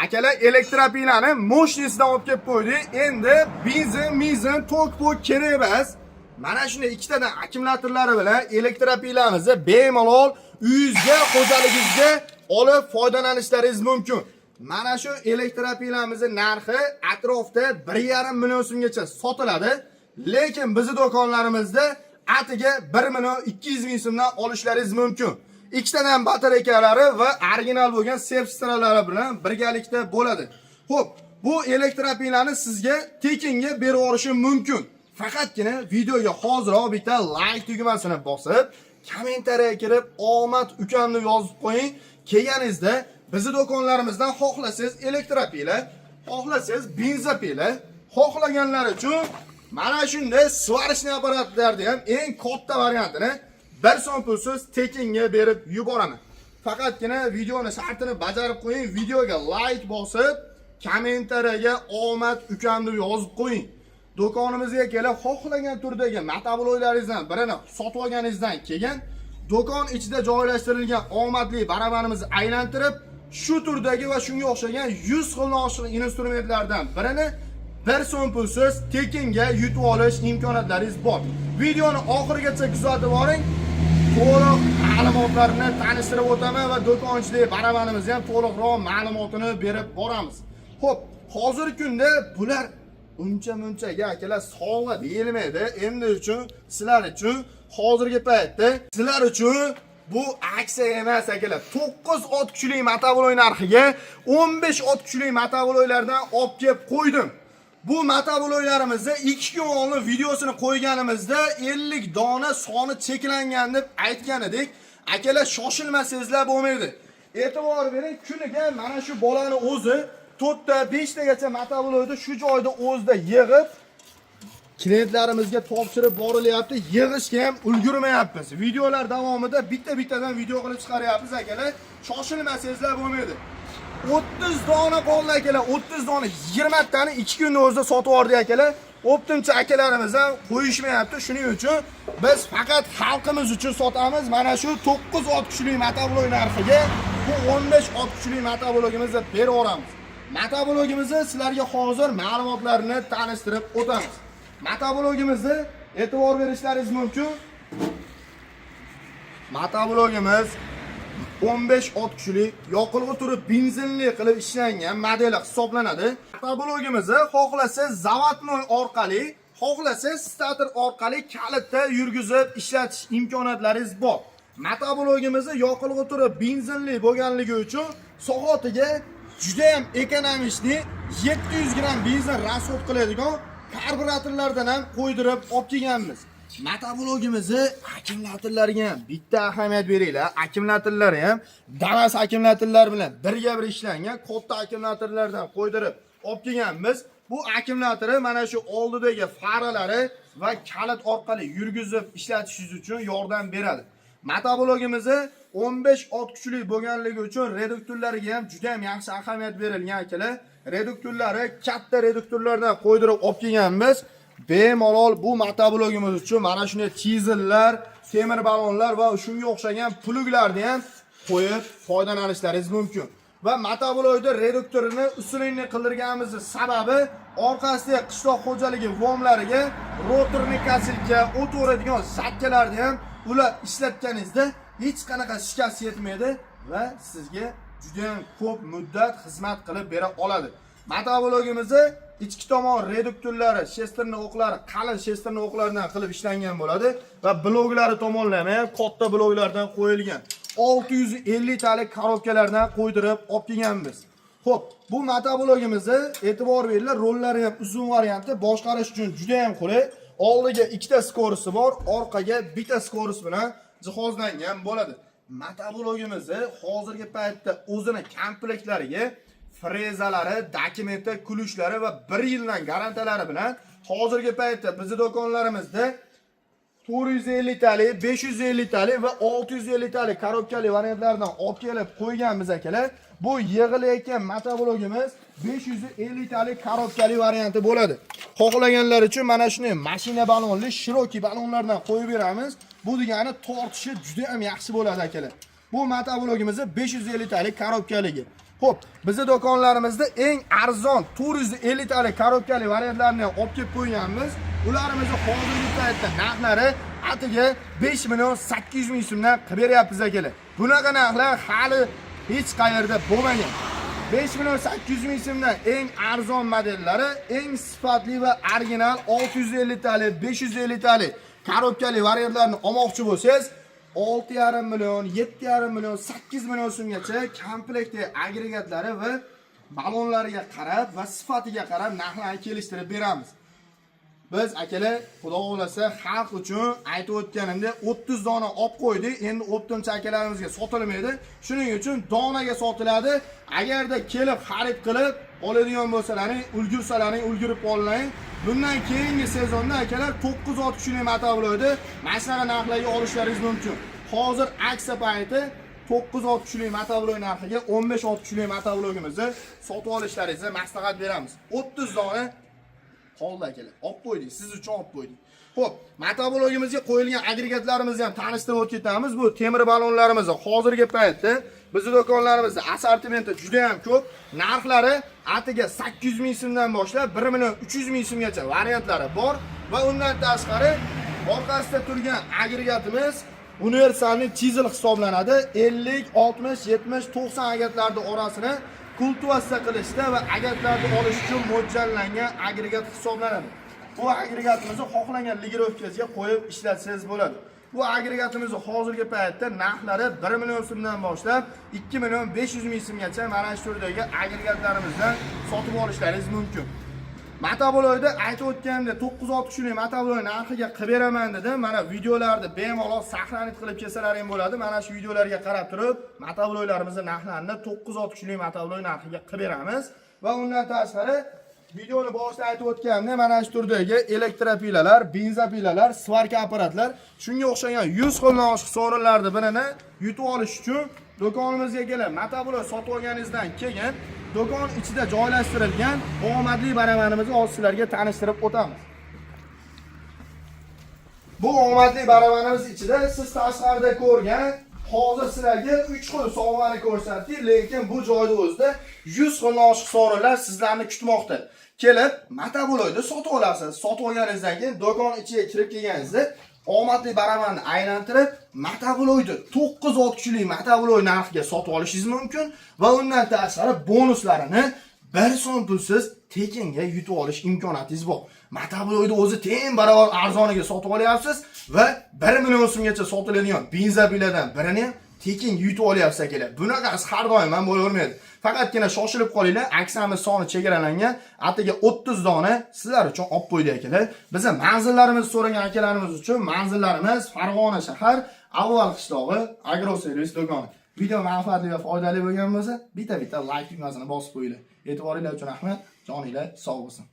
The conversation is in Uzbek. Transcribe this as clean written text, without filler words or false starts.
Akalar elektropiylani moshnisdan olib kelib qo'ydik. Endi benzin, tok kerak emas. Mana shunday ikkitadan akkumulyatorlari bilan elektropiylamizni bemalol uyingizga, xo'jaligingizga olib foydalanishlaringiz mumkin. Mana shu elektropiylamizni narxi atrofda 1,5 million so'mgacha sotiladi. Lekin bizning do'konlarimizda atiga 1 million 200 ming so'mdan olishlaringiz mumkin. Ikkitadan batarekalari va original bo'lgan self-stralari bilan birgalikda bo'ladi. Xo'p, bu elektropiylani sizga tekinga berib yuborishim mumkin. Faqatgina videoga hoziroq bitta like tugmasini bosib, kommentariyaga kirib omad ukam deb yozib qo'ying. Kelganingizda bizning do'konlarimizdan xohlasangiz elektropiyla, xohlasangiz benzopiyla, xohlaganlar uchun mana shunday svarishni apparatlarni ham eng katta variantini 1 so'm pulsiz tekinga berib yuboraman. Faqatgina videoni shartini bajarib qo'ying, videoga like bosib, kommentariyaga omad ukam deb yozib qo'ying. Do'konimizga kelib xohlagan turdagi motobo'ylaringizdan birini sotib olganingizdan keyin do'kon ichida joylashtirilgan omadli barabanimizni aylantirib, shu turdagi va shunga o'xshagan 100 xil noshir instrumentlardan birini 1 so'm pulsiz tekinga yutib olish imkoniyatlaringiz bor. Videoni oxirigacha kuzatib boring. To'liq ma'lumotlarni tanishtirib o'taman va do'kon ichidagi barabanimizni ham to'liqroq ma'lumotini berib boramiz. Xo'p, hozirgi kunda bular uncha-munchaga akalar sovg'a deyilmaydi. Endi uchun, sizlar uchun hozirgi paytda sizlar uchun bu aksiya emas akalar. 9 ot kuchli motobo'y narxiga 15 ot kuchli motobo'ylardan olib kelib qo'ydim. Bu motobo'ylarimizni 2 kun oldin videosini qo'yganimizda 50 dona soni cheklangan deb aytgan edik. Akalar shoshilmasangizlar bo'lmaydi. E'tibor bering, kuniga mana shu bolani o'zi 4 ta 5 tagacha motobo'yni shu joyda o'zida yig'ib klientlarimizga topshirib borilyapti. Yig'ishga ham ulgurmayapmiz. Videolar davomida bitta-bittadan video qilib chiqaryapmiz akalar. Shoshilmasangizlar bo'lmaydi. 30 dona qoldi akalar, 30 dona 20 tani 2 kunda o'zida sotib yubordik akalar. Optimcha akalarimiz ham qo'yishmayapti. Shuning uchun biz faqat xalqimiz uchun sotamiz. Mana shu 9 ot kuchli motobo'y narxiga bu 15 ot kuchli motobo'yimizni berib yuboramiz. Motobo'yimizni sizlarga hozir ma'lumotlarini tanishtirib o'tamiz. Motobo'yimizni e'tibor berishlaringiz mumkin. Motobo'yimiz 15 ot kuchli, yoqilg'i turi benzinli qilib ishlangan model hisoblanadi. Motobo'yimizni xohlasangiz zavatnoy orqali, xohlasangiz starter orqali kalitda yurgizib ishlatish imkoniyatlaringiz bor. Motobo'yimizni yoqilg'i turi benzinli bo'lganligi uchun soatiga juda ham ekonomishli 700 gram benzin rasxod qiladigan karburatorlardan ham qo'ydirib olib kelganmiz. Motobo'yimizni akkumulyatorlariga ham bitta ahamiyat beringlar. Akkumulyatorlari ham Damas akkumulyatorlar bilan birga bir ishlangan katta akkumulyatorlardan qo'ydirib olib kelganmiz. Bu akkumulyatori mana shu oldidagi faralari va kalit orqali yurgizib ishlatishingiz uchun yordam beradi. Motobo'yimizni 15 ot kuchli bo'lganligi uchun reduktorlariga ham juda ham yaxshi ahamiyat berilgan akalar. Reduktorlari katta reduktorlardan qo'ydirib olib kelganmiz. Bemalol bu motobo'yimiz uchun mana shunday chizellar, temir balonlar va shunga o'xshagan pluglarni ham qo'yib foydalanishlaringiz mumkin. Va motobo'yda reduktorini usulini qildirganimizning sababi orqasida qishloq xo'jaligi vomlariga rotorni kasilka, o't o'radigan zakkalarni ham ular ishlatganingizda hech qanaqa shikast yetmaydi va sizga juda ham ko'p muddat xizmat qilib bera oladi. Motobo'yimizni ichki tomon reduktorlari, shesterni o'qlari, qalin shesterni o'qlaridan qilib ishlangan bo'ladi va bloklari tomonlama ham katta bloklardan qo'yilgan. 650 talik korobkalardan qo'ydirib olib kelganmiz. Xo'p, bu motobo'yimizni e'tibor beringlar, rollari ham uzun varianti, boshqarish uchun juda ham qulay. Oldiga ikkita skorusi bor, orqaga bitta skorus bilan jihozlangan bo'ladi. Motobo'yimizni hozirgi paytda o'zini komplektlariga frezalari, dokumenti, kulishlari va 1 yildan garantiyalari bilan hozirgi paytda bizning do'konlarimizda 450 talik, 550 talik va 650 talik korobkali variantlardan olib kelib qo'yganmiz akalar. Bu yig'ilayotgan motobo'yimiz 550 talik korobkali varianti bo'ladi. Xohlaganlar uchun mana shunday mashina balonli, shiroki balonlardan qo'yib beramiz. Bu degani tortishi juda ham yaxshi bo'ladi akalar. Bu motobo'yimizni 550 talik korobkaligi. Xo'p, bizning do'konlarimizda eng arzon 450 talik korobkali variantlarni ham olib kelib qo'yganmiz. Ularimizni hozirgi paytda narxlari atiga 5 million 800 ming so'mdan qilib beryapmiz akalar. Bunaqa narxlar hali hech qayerda bo'lmagan. 5 million 800 ming so'mdan eng arzon modellari, eng sifatli va original 650 talik, 550 talik korobkali variantlarni olmoqchi bo'lsangiz 6,5 million, 7,5 million, 8 million so'mgacha komplektli agregatlari va balonlariga qarab va sifatiga qarab narxlarni kelishtirib beramiz. Biz akalar, xudo xolasa xalq uchun aytib o'tganimdek 30 dona olib qo'ydik. Endi o'ptimchi akalarimizga sotilmaydi. Shuning uchun donaga sotiladi. Agarda kelib xarid qilib oladigan bo'lsalaring, ulgursalaring, ulgurib oling. Bundan keyingi sezonda akalar 9 kuchli motovloyni mana shunaqa narxlarga olishlaringiz mumkin. Hozir aksiya payti 9 kuchli motovloy narxiga 15 kuchli motovloyimizni sotib olishlaringizni maslahat beramiz. 30 dona qoldi akalar. Olib qo'ydik, siz uchun olib qo'ydik. Xo'p, motoblogimizga qo'yilgan agregatlarimizni ham tanishtirib o'tib ketamiz. Bu temir balonlarimiz hozirgi paytda bizning do'konlarimizda assortimenti juda ham ko'p. Narxlari atiga 800 ming so'mdan boshlab 1 million 300 ming so'mgacha variantlari bor va undan tashqari orqasida turgan agregatimiz universalniy chisel hisoblanadi. 50, 60, 70, 90 agregatlarning orasini kultivatsiya qilishda va agregatlarni olish uchun mo'ljallangan agregat hisoblanadi. Bu agregatimizni xohlagan ligirovkasiga qo'yib ishlatsangiz bo'ladi. Bu agregatimizni hozirgi paytda narxlari 1 million so'mdan boshlab 2 million 500 ming so'mgacha mana shu turdagi agregatlarimizdan sotib olishlaringiz mumkin. Motoblogda aytib o'tganimda 9 kuchli motoblog narxiga qilib beraman dedim. Mana videolarni bemalol saqlanib qilib kelsalaring bo'ladi. Mana shu videolarga qarab turib, motobloglarimizning narxlarini 9 kuchli motoblog narxiga qilib beramiz va undan tashqari videoni boshida aytib o'tganimda mana shu turdagi elektropilalar, benzopilalar, svarka apparatlar, shunga o'xshagan 100 xil noshq sovrinlarni birini yutib olish uchun do'konimizga kelib, motoblog sotib olganingizdan keyin do'kon ichida joylashtirilgan omadli baramanimizni sizlarga tanishtirib o'tamiz. Bu omadli baramanimiz ichida siz tashqarida ko'rgan hozir sizlarga 3 xil sovg'ani ko'rsatdik, lekin bu joyda o'zida 100 xil noshq sovrinlar sizlarni kutmoqda. Kelib, motoblogni sotib olasiz. Sotib olganingizdan keyin do'kon ichiga kirib kelganingizda omadli baramanni aylantirib, motoblogni 9 kuchli motoblog narxiga sotib olishingiz mumkin va undan tashqari bonuslarini 1 so'm pulsiz tekinga yutib olish imkoniyatingiz bor. Motoblogni o'zi teng barobar arzoniga sotib olyapsiz va 1 million so'mgacha sotiladigan benzopiladan birini ham tekin yutib olyapsiz akalar. Bunaqasi har doim ham bo'lavermaydi. Faqatgina shoshilib qolinglar, aksamiz soni chegaralangan, atiga 30 dona sizlar uchun olib qo'ydik akalar. Bizning manzillarimizni so'ragan akalarimiz uchun manzillarimiz Farg'ona shahar, Avval qishlog'i, agroservis do'koni. Video manfaatli va foydali bo'lgan bo'lsa, bitta like tugmasini bosib qo'yinglar. E'tiboringlar uchun rahmat. Joninglar sog' bo'lsin.